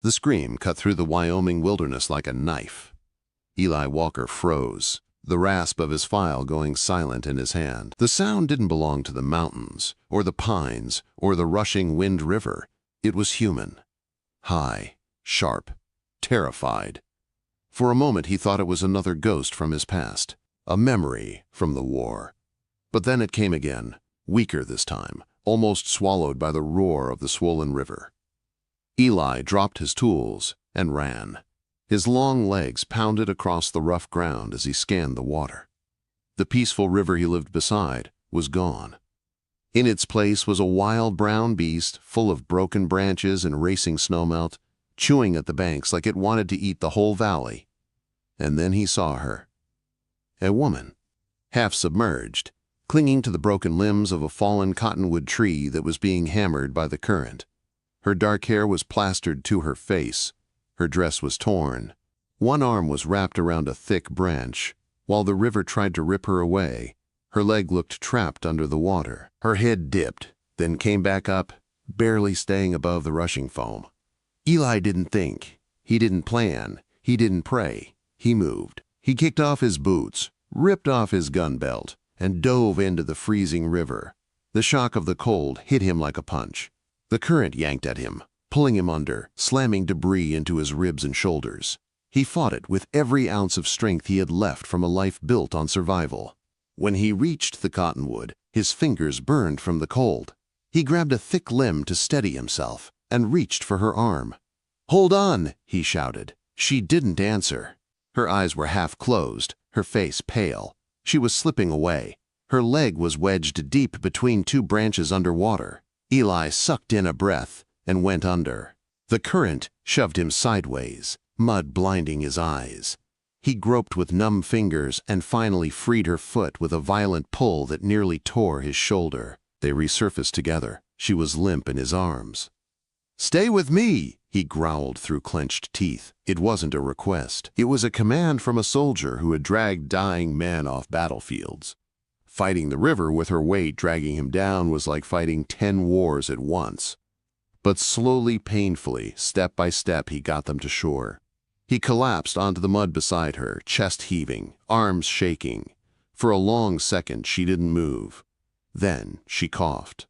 The scream cut through the Wyoming wilderness like a knife. Eli Walker froze, the rasp of his file going silent in his hand. The sound didn't belong to the mountains, or the pines, or the rushing Wind River. It was human. High, sharp, terrified. For a moment he thought it was another ghost from his past, a memory from the war. But then it came again, weaker this time, almost swallowed by the roar of the swollen river. Eli dropped his tools and ran. His long legs pounded across the rough ground as he scanned the water. The peaceful river he lived beside was gone. In its place was a wild brown beast full of broken branches and racing snowmelt, chewing at the banks like it wanted to eat the whole valley. And then he saw her. A woman, half submerged, clinging to the broken limbs of a fallen cottonwood tree that was being hammered by the current. Her dark hair was plastered to her face. Her dress was torn. One arm was wrapped around a thick branch, while the river tried to rip her away. Her leg looked trapped under the water. Her head dipped, then came back up, barely staying above the rushing foam. Eli didn't think. He didn't plan. He didn't pray. He moved. He kicked off his boots, ripped off his gun belt, and dove into the freezing river. The shock of the cold hit him like a punch. The current yanked at him, pulling him under, slamming debris into his ribs and shoulders. He fought it with every ounce of strength he had left from a life built on survival. When he reached the cottonwood, his fingers burned from the cold. He grabbed a thick limb to steady himself and reached for her arm. "Hold on!" he shouted. She didn't answer. Her eyes were half closed, her face pale. She was slipping away. Her leg was wedged deep between two branches underwater. Eli sucked in a breath and went under. The current shoved him sideways, mud blinding his eyes. He groped with numb fingers and finally freed her foot with a violent pull that nearly tore his shoulder. They resurfaced together. She was limp in his arms. "Stay with me!" he growled through clenched teeth. It wasn't a request. It was a command from a soldier who had dragged dying men off battlefields. Fighting the river with her weight dragging him down was like fighting 10 wars at once. But slowly, painfully, step by step, he got them to shore. He collapsed onto the mud beside her, chest heaving, arms shaking. For a long second, she didn't move. Then she coughed.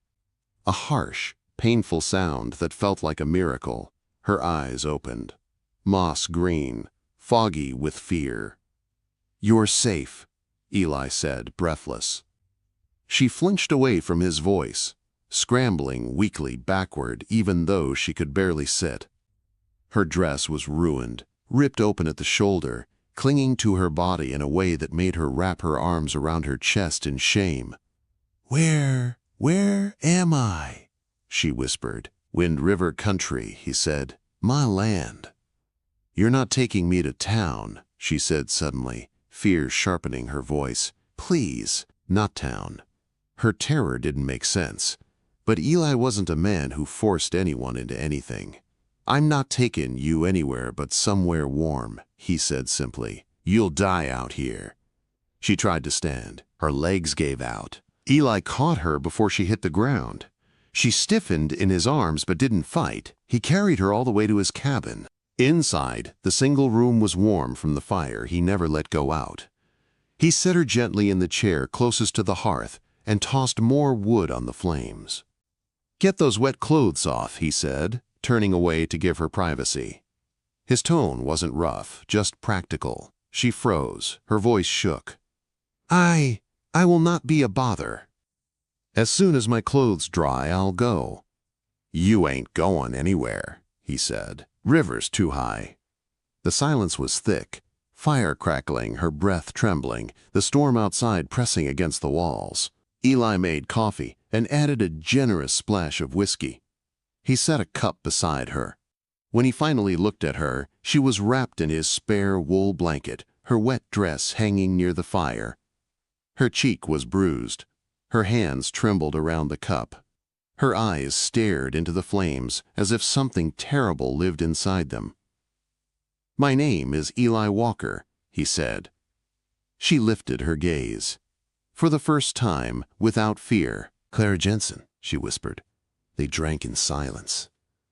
A harsh, painful sound that felt like a miracle. Her eyes opened. Moss green, foggy with fear. "You're safe," Eli said, breathless. She flinched away from his voice, scrambling weakly backward even though she could barely sit. Her dress was ruined, ripped open at the shoulder, clinging to her body in a way that made her wrap her arms around her chest in shame. Where am I?" she whispered. "Wind River country," he said. "My land." "You're not taking me to town," she said suddenly, fear sharpening her voice. "Please, not town." Her terror didn't make sense, but Eli wasn't a man who forced anyone into anything. "I'm not taking you anywhere but somewhere warm," he said simply. "You'll die out here." She tried to stand. Her legs gave out. Eli caught her before she hit the ground. She stiffened in his arms but didn't fight. He carried her all the way to his cabin. Inside, the single room was warm from the fire he never let go out. He set her gently in the chair closest to the hearth and tossed more wood on the flames. "Get those wet clothes off," he said, turning away to give her privacy. His tone wasn't rough, just practical. She froze. Her voice shook. I will not be a bother. As soon as my clothes dry, I'll go." "You ain't going anywhere," he said. "River's too high." The silence was thick, fire crackling, her breath trembling, the storm outside pressing against the walls. Eli made coffee and added a generous splash of whiskey. He set a cup beside her. When he finally looked at her, she was wrapped in his spare wool blanket, her wet dress hanging near the fire. Her cheek was bruised. Her hands trembled around the cup. Her eyes stared into the flames as if something terrible lived inside them. "My name is Eli Walker," he said. She lifted her gaze. For the first time, without fear. "Clara Jensen," she whispered. They drank in silence.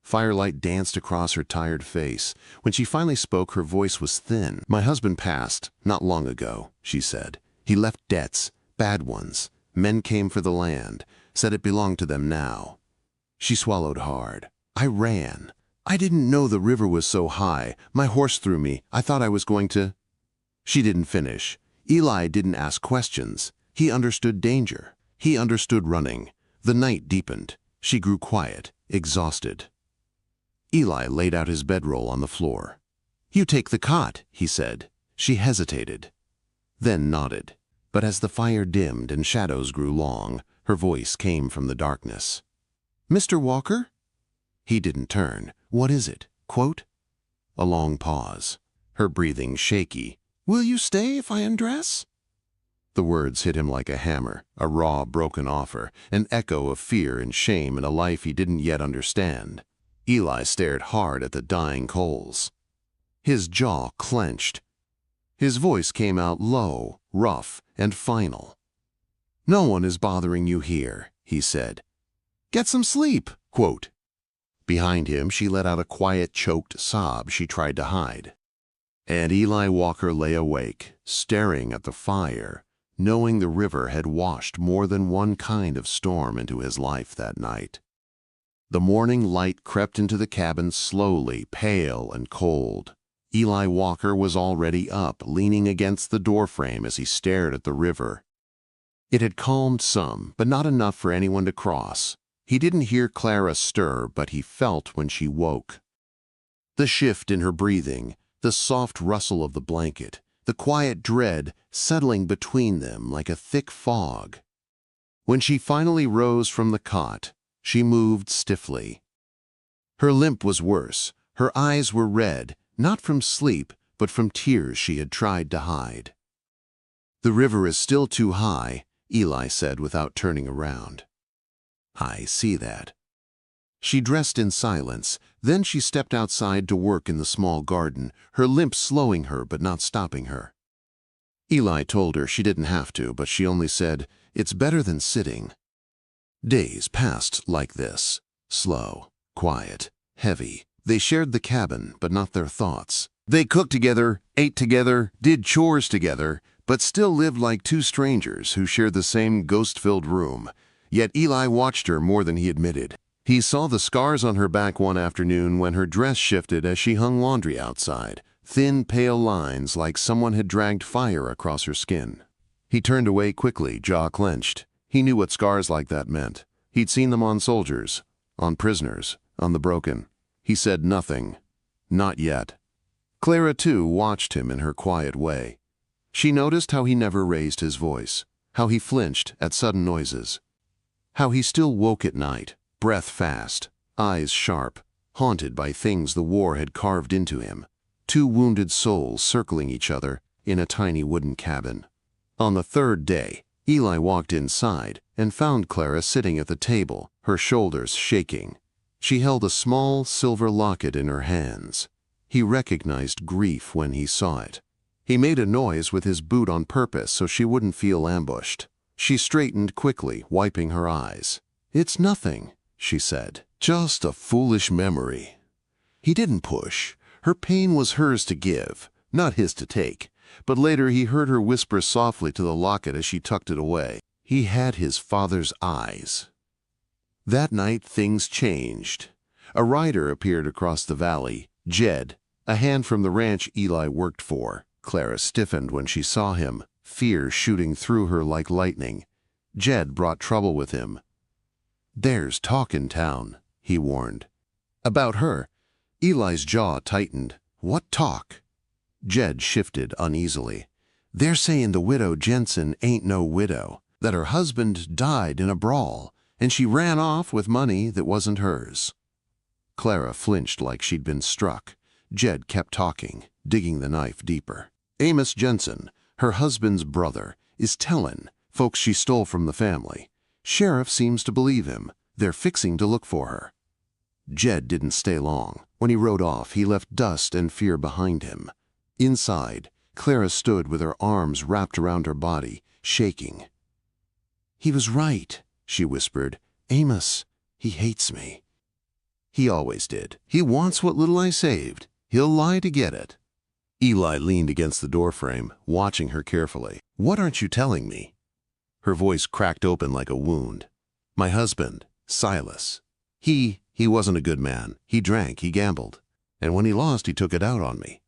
Firelight danced across her tired face. When she finally spoke, her voice was thin. "My husband passed not long ago," she said. "He left debts, bad ones. Men came for the land, said it belonged to them now." She swallowed hard. "I ran. I didn't know the river was so high. My horse threw me. I thought I was going to—" She didn't finish. Eli didn't ask questions. He understood danger. He understood running. The night deepened. She grew quiet, exhausted. Eli laid out his bedroll on the floor. "You take the cot," he said. She hesitated, then nodded. But as the fire dimmed and shadows grew long, her voice came from the darkness. "Mr. Walker?" He didn't turn. "What is it?" Quote. A long pause. Her breathing shaky. "Will you stay if I undress?" The words hit him like a hammer, a raw, broken offer, an echo of fear and shame in a life he didn't yet understand. Eli stared hard at the dying coals. His jaw clenched. His voice came out low, rough, and final. "No one is bothering you here," he said. "Get some sleep." Quote. Behind him, she let out a quiet, choked sob she tried to hide. And Eli Walker lay awake, staring at the fire, knowing the river had washed more than one kind of storm into his life that night. The morning light crept into the cabin slowly, pale and cold. Eli Walker was already up, leaning against the doorframe as he stared at the river. It had calmed some, but not enough for anyone to cross. He didn't hear Clara stir, but he felt when she woke. The shift in her breathing, the soft rustle of the blanket, the quiet dread settling between them like a thick fog. When she finally rose from the cot, she moved stiffly. Her limp was worse. Her eyes were red, not from sleep, but from tears she had tried to hide. "The river is still too high," Eli said without turning around. "I see that." She dressed in silence. Then she stepped outside to work in the small garden, her limp slowing her but not stopping her. Eli told her she didn't have to, but she only said, "It's better than sitting." Days passed like this, slow, quiet, heavy. They shared the cabin, but not their thoughts. They cooked together, ate together, did chores together, but still lived like two strangers who shared the same ghost-filled room. Yet Eli watched her more than he admitted. He saw the scars on her back one afternoon when her dress shifted as she hung laundry outside, thin, pale lines like someone had dragged fire across her skin. He turned away quickly, jaw clenched. He knew what scars like that meant. He'd seen them on soldiers, on prisoners, on the broken. He said nothing. Not yet. Clara, too, watched him in her quiet way. She noticed how he never raised his voice, how he flinched at sudden noises, how he still woke at night, breath fast, eyes sharp, haunted by things the war had carved into him. Two wounded souls circling each other in a tiny wooden cabin. On the third day, Eli walked inside and found Clara sitting at the table, her shoulders shaking. She held a small silver locket in her hands. He recognized grief when he saw it. He made a noise with his boot on purpose so she wouldn't feel ambushed. She straightened quickly, wiping her eyes. "It's nothing," she said. "Just a foolish memory." He didn't push. Her pain was hers to give, not his to take. But later he heard her whisper softly to the locket as she tucked it away. He had his father's eyes. That night things changed. A rider appeared across the valley, Jed, a hand from the ranch Eli worked for. Clara stiffened when she saw him, fear shooting through her like lightning. Jed brought trouble with him. "There's talk in town," he warned. "About her." Eli's jaw tightened. "What talk?" Jed shifted uneasily. "They're saying the widow Jensen ain't no widow, that her husband died in a brawl, and she ran off with money that wasn't hers." Clara flinched like she'd been struck. Jed kept talking, digging the knife deeper. "Amos Jensen, her husband's brother, is tellin' folks she stole from the family. Sheriff seems to believe him. They're fixing to look for her." Jed didn't stay long. When he rode off, he left dust and fear behind him. Inside, Clara stood with her arms wrapped around her body, shaking. "He was right," she whispered. "Amos, he hates me. He always did. He wants what little I saved. He'll lie to get it. Eli leaned against the doorframe, watching her carefully. What aren't you telling me? Her voice cracked open like a wound. My husband, Silas. He wasn't a good man. He drank, he gambled. And when he lost, he took it out on me.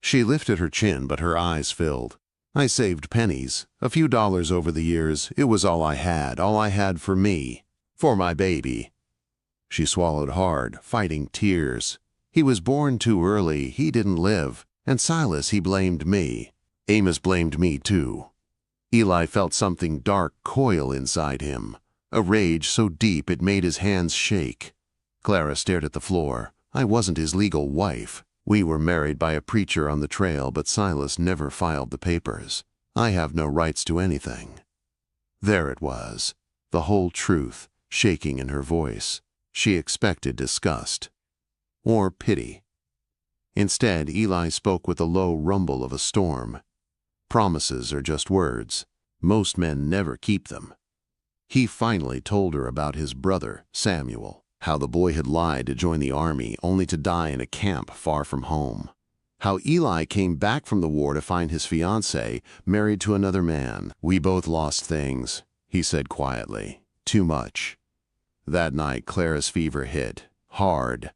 She lifted her chin, but her eyes filled. I saved pennies, a few dollars over the years. It was all I had for me, for my baby. She swallowed hard, fighting tears. He was born too early, he didn't live. And Silas, he blamed me. Amos blamed me too. Eli felt something dark coil inside him, a rage so deep it made his hands shake. Clara stared at the floor. I wasn't his legal wife. We were married by a preacher on the trail, but Silas never filed the papers. I have no rights to anything. There it was, the whole truth, shaking in her voice. She expected disgust. Or pity. Instead, Eli spoke with the low rumble of a storm. Promises are just words. Most men never keep them. He finally told her about his brother, Samuel. How the boy had lied to join the army only to die in a camp far from home. How Eli came back from the war to find his fiancée married to another man. We both lost things, he said quietly. Too much. That night, Clara's fever hit. Hard.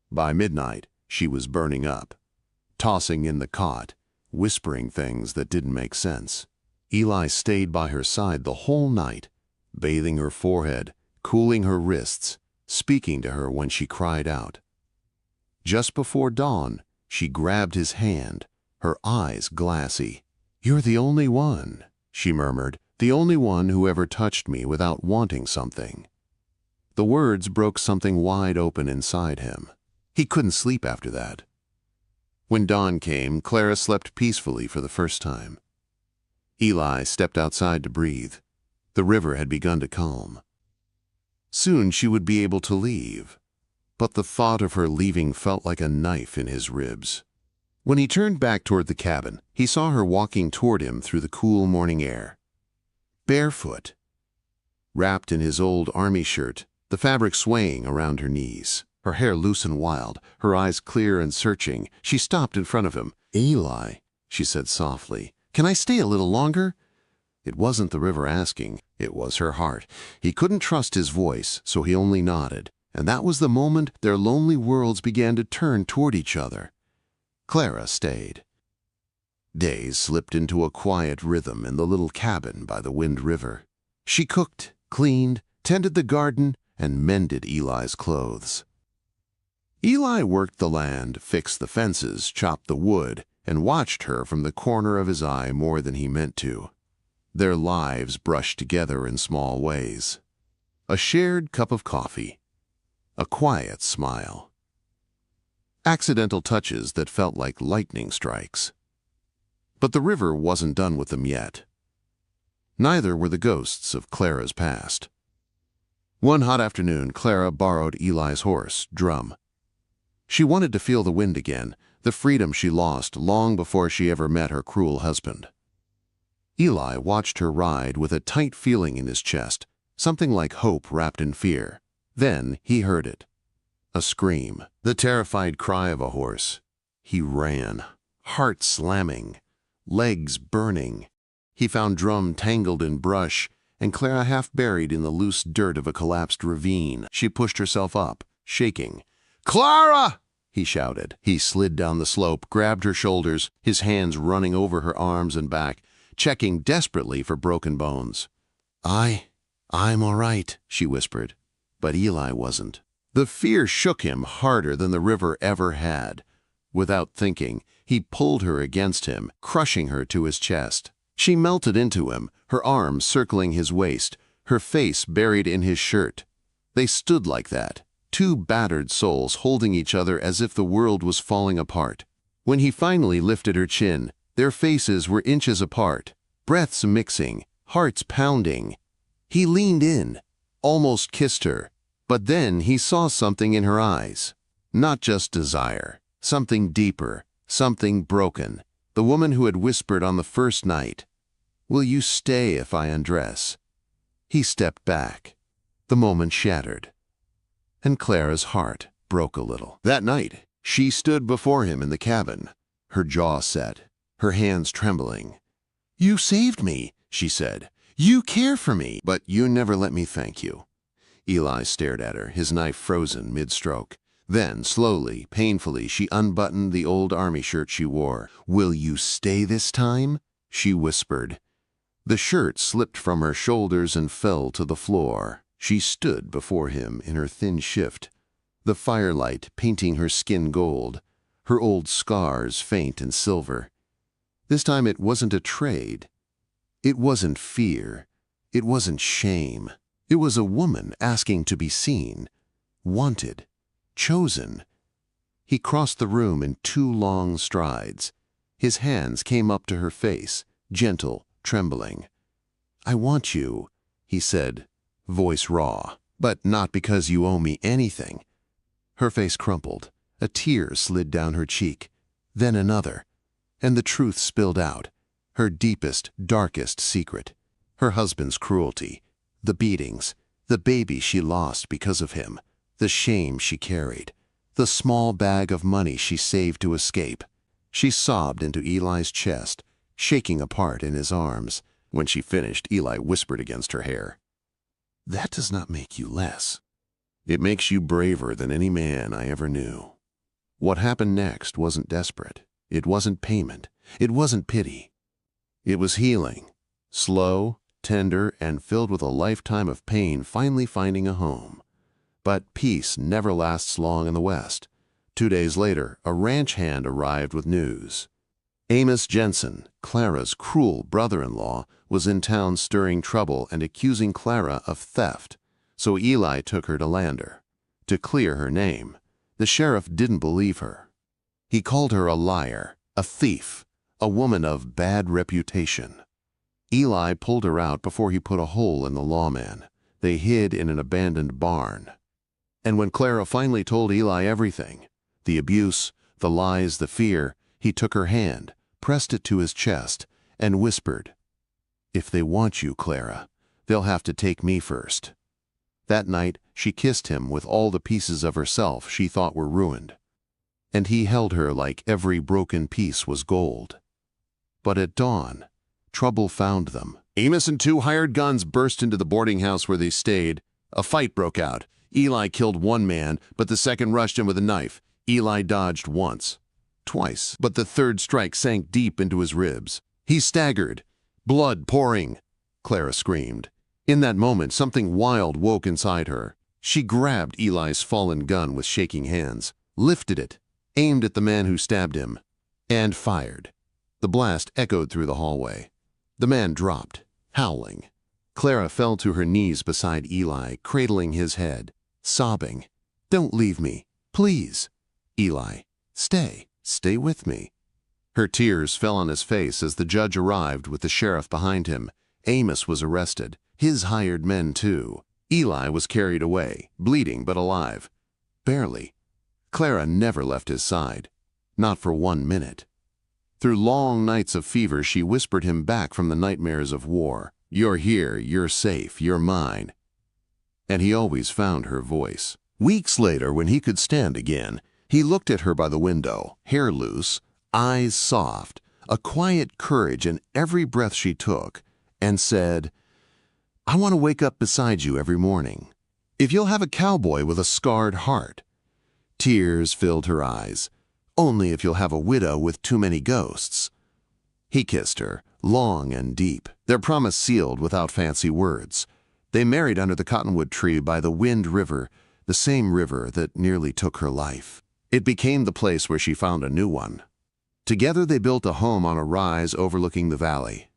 By midnight, she was burning up. Tossing in the cot, whispering things that didn't make sense. Eli stayed by her side the whole night, bathing her forehead, cooling her wrists, speaking to her when she cried out. Just before dawn, she grabbed his hand, her eyes glassy. You're the only one, she murmured, the only one who ever touched me without wanting something. The words broke something wide open inside him. He couldn't sleep after that. When dawn came, Clara slept peacefully for the first time. Eli stepped outside to breathe. The river had begun to calm. Soon she would be able to leave, but the thought of her leaving felt like a knife in his ribs. When he turned back toward the cabin, he saw her walking toward him through the cool morning air. Barefoot, wrapped in his old army shirt, the fabric swaying around her knees. Her hair loose and wild, her eyes clear and searching. She stopped in front of him. Eli, she said softly, can I stay a little longer? It wasn't the river asking, it was her heart. He couldn't trust his voice, so he only nodded. And that was the moment their lonely worlds began to turn toward each other. Clara stayed. Days slipped into a quiet rhythm in the little cabin by the Wind River. She cooked, cleaned, tended the garden, and mended Eli's clothes. Eli worked the land, fixed the fences, chopped the wood, and watched her from the corner of his eye more than he meant to. Their lives brushed together in small ways. A shared cup of coffee. A quiet smile. Accidental touches that felt like lightning strikes. But the river wasn't done with them yet. Neither were the ghosts of Clara's past. One hot afternoon, Clara borrowed Eli's horse, Drum. She wanted to feel the wind again, the freedom she lost long before she ever met her cruel husband. Eli watched her ride with a tight feeling in his chest, something like hope wrapped in fear. Then he heard it. A scream, the terrified cry of a horse. He ran, heart slamming, legs burning. He found Drum tangled in brush and Clara half buried in the loose dirt of a collapsed ravine. She pushed herself up, shaking. "Clara!" he shouted. He slid down the slope, grabbed her shoulders, his hands running over her arms and back, checking desperately for broken bones. I'm all right," she whispered. But Eli wasn't. The fear shook him harder than the river ever had. Without thinking, he pulled her against him, crushing her to his chest. She melted into him, her arms circling his waist, her face buried in his shirt. They stood like that, two battered souls holding each other as if the world was falling apart. When he finally lifted her chin, their faces were inches apart, breaths mixing, hearts pounding. He leaned in, almost kissed her, but then he saw something in her eyes. Not just desire, something deeper, something broken. The woman who had whispered on the first night, "Will you stay if I undress?" He stepped back. The moment shattered. and Clara's heart broke a little. That night, she stood before him in the cabin, her jaw set, her hands trembling. "You saved me," she said. "You care for me, but you never let me thank you." Eli stared at her, his knife frozen mid-stroke. Then, slowly, painfully, she unbuttoned the old army shirt she wore. "Will you stay this time?" she whispered. The shirt slipped from her shoulders and fell to the floor. She stood before him in her thin shift, the firelight painting her skin gold, her old scars faint and silver. This time it wasn't a trade. It wasn't fear. It wasn't shame. It was a woman asking to be seen, wanted, chosen. He crossed the room in 2 long strides. His hands came up to her face, gentle, trembling. "I want you," he said, voice raw, "but not because you owe me anything." Her face crumpled. A tear slid down her cheek, then another, and the truth spilled out, her deepest, darkest secret. Her husband's cruelty, the beatings, the baby she lost because of him, the shame she carried, the small bag of money she saved to escape. She sobbed into Eli's chest, shaking apart in his arms. When she finished, Eli whispered against her hair, "That does not make you less. It makes you braver than any man I ever knew." What happened next wasn't desperate. It wasn't payment. It wasn't pity. It was healing, slow, tender, and filled with a lifetime of pain finally finding a home. But peace never lasts long in the West. 2 days later, a ranch hand arrived with news. Amos Jensen, Clara's cruel brother-in-law, was in town stirring trouble and accusing Clara of theft, so Eli took her to Lander. To clear her name, the sheriff didn't believe her. He called her a liar, a thief, a woman of bad reputation. Eli pulled her out before he put a hole in the lawman. They hid in an abandoned barn. And when Clara finally told Eli everything, the abuse, the lies, the fear, he took her hand, pressed it to his chest, and whispered, "If they want you, Clara, they'll have to take me first." That night, she kissed him with all the pieces of herself she thought were ruined. And he held her like every broken piece was gold. But at dawn, trouble found them. Amos and 2 hired guns burst into the boarding house where they stayed. A fight broke out. Eli killed 1 man, but the second rushed him with a knife. Eli dodged once, twice, but the 3rd strike sank deep into his ribs. He staggered, blood pouring. Clara screamed. In that moment, something wild woke inside her. She grabbed Eli's fallen gun with shaking hands, lifted it, aimed at the man who stabbed him, and fired. The blast echoed through the hallway. The man dropped, howling. Clara fell to her knees beside Eli, cradling his head, sobbing. "Don't leave me, please." "Eli, stay with me." Her tears fell on his face as the judge arrived with the sheriff behind him. Amos was arrested, his hired men too. Eli was carried away, bleeding but alive. Barely. Clara never left his side, not for 1 minute. Through long nights of fever, she whispered him back from the nightmares of war. "You're here, you're safe, you're mine." And he always found her voice. Weeks later, when he could stand again, he looked at her by the window, hair loose, eyes soft, a quiet courage in every breath she took, and said, "I want to wake up beside you every morning, if you'll have a cowboy with a scarred heart." Tears filled her eyes. "Only if you'll have a widow with too many ghosts." He kissed her, long and deep, their promise sealed without fancy words. They married under the cottonwood tree by the Wind River, the same river that nearly took her life. It became the place where she found a new one. Together they built a home on a rise overlooking the valley.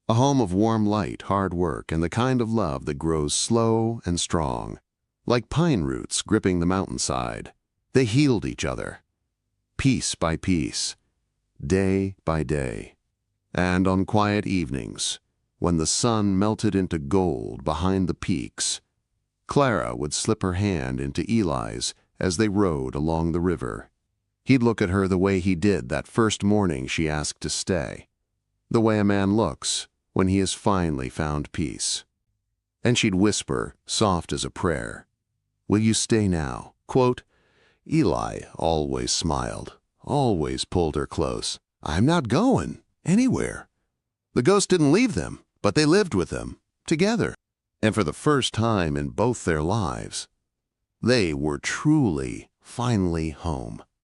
A home of warm light, hard work, and the kind of love that grows slow and strong. Like pine roots gripping the mountainside, they healed each other, piece by piece, day by day. And on quiet evenings, when the sun melted into gold behind the peaks, Clara would slip her hand into Eli's as they rode along the river. He'd look at her the way he did that first morning she asked to stay, the way a man looks when he has finally found peace. And she'd whisper, soft as a prayer, Will you stay now?" Quote, Eli always smiled, always pulled her close. "I'm not going anywhere." The ghost didn't leave them, but they lived with them, together. And for the first time in both their lives, they were truly, finally home.